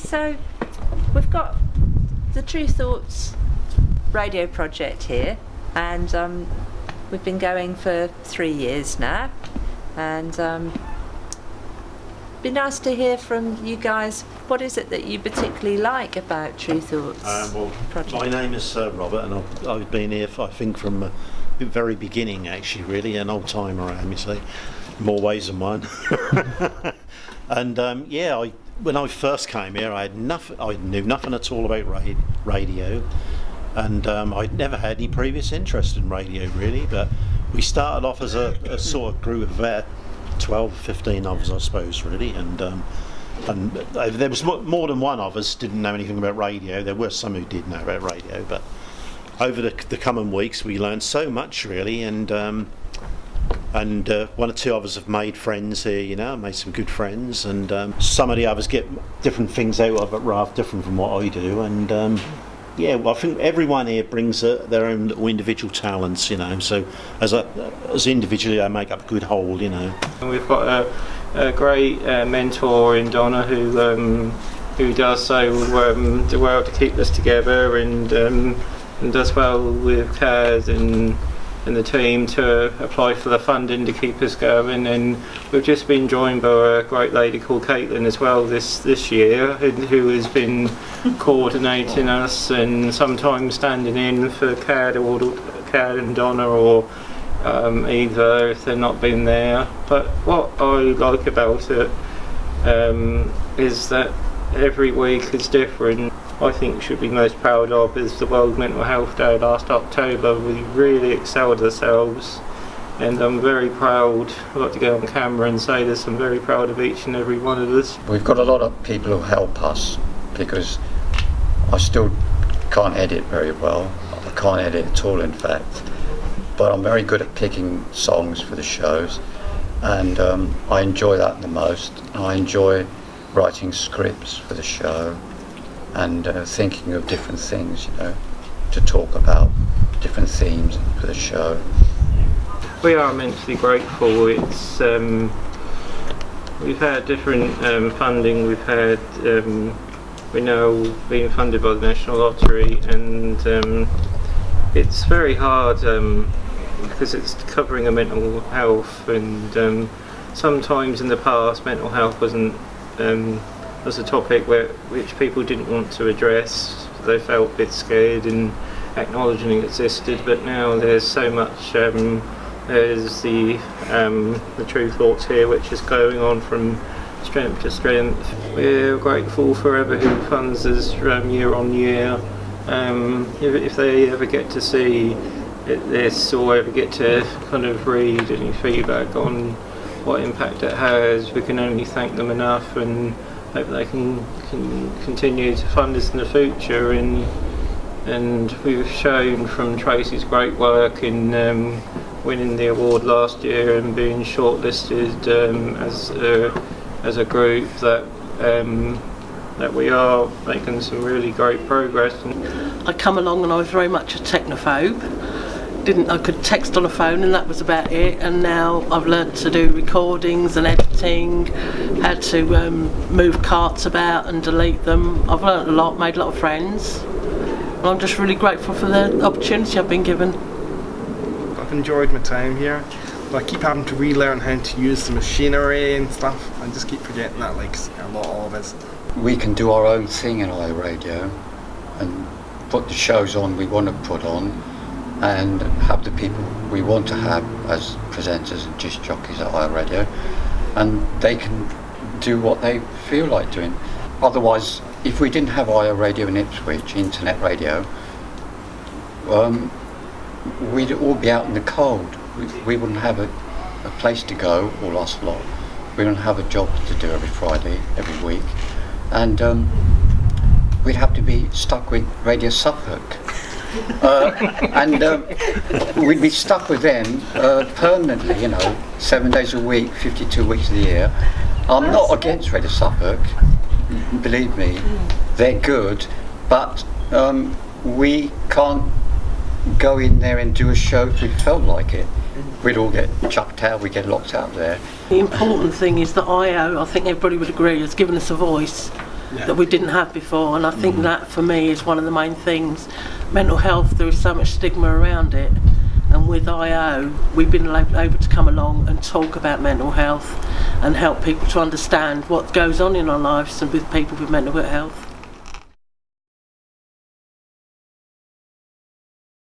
So we've got the True Thoughts radio project here, and we've been going for 3 years now, and be nice to hear from you guys. What is it that you particularly like about True Thoughts project? My name is Robert, and I've been here, I think, from the very beginning, actually, really, an old timer I am, you see, more ways than one. And when I first came here, I knew nothing at all about radio, and I'd never had any previous interest in radio, really. But we started off as a sort of group of about 12, 15 of us, I suppose, really, and there was more than one of us didn't know anything about radio. There were some who did know about radio, but over the coming weeks we learned so much, really, and one or two of us have made friends here, made some good friends, and some of the others get different things out of it, rather different from what I do, and I think everyone here brings their own little individual talents, so as individually they make up a good whole, And we've got a great mentor in Donna who does so well to keep us together, and does well with CAD and the team to apply for the funding to keep us going. And we've just been joined by a great lady called Caitlin as well this year, who has been coordinating us and sometimes standing in for CAD and Donna, or either if they've not been there. But what I like about it is that every week is different. I think should be most proud of is the World Mental Health Day last October. We really excelled ourselves, and I'm very proud. I'd like to go on camera and say this, I'm very proud of each and every one of us. We've got a lot of people who help us, because I still can't edit very well. I can't edit at all, in fact, but I'm very good at picking songs for the shows, and I enjoy that the most. I enjoy writing scripts for the show, and thinking of different things, to talk about, different themes for the show. We are immensely grateful. It's we've had different funding. We've had we're now being funded by the National Lottery, and it's very hard because it's covering a mental health, and sometimes in the past mental health wasn't was a topic which people didn't want to address. They felt a bit scared in acknowledging it existed, but now there's so much. There's the True Thoughts here, which is going on from strength to strength. We're grateful for whoever who funds us year on year. If they ever get to see this, or ever get to kind of read any feedback on what impact it has, we can only thank them enough, and hope they can continue to fund us in the future. And we've shown from Tracy's great work in winning the award last year and being shortlisted as a group that we are making some really great progress. I come along and I was very much a technophobe. I could text on a phone and that was about it, and now I've learnt to do recordings and editing, how to move carts about and delete them. I've learnt a lot, made a lot of friends, and I'm just really grateful for the opportunity I've been given. I've enjoyed my time here, but I keep having to relearn how to use the machinery and stuff. I just keep forgetting that, like a lot of us. We can do our own thing in iRadio and put the shows on we want to put on, and have the people we want to have as presenters and disc jockeys at iRadio, and they can do what they feel like doing. Otherwise, if we didn't have iRadio in Ipswich, internet radio, we'd all be out in the cold. We wouldn't have a place to go, all us lot. We wouldn't have a job to do every Friday, every week, and we'd have to be stuck with Radio Suffolk. We'd be stuck with them permanently, 7 days a week, 52 weeks of the year. I'm not against Radio Suffolk, believe me, they're good, but we can't go in there and do a show if we felt like it. We'd all get chucked out, we'd get locked out there. The important thing is that I think everybody would agree, has given us a voice. that we didn't have before, and I think that for me is one of the main things. Mental health, there is so much stigma around it, and with IO we've been able to come along and talk about mental health and help people to understand what goes on in our lives and with people with mental health.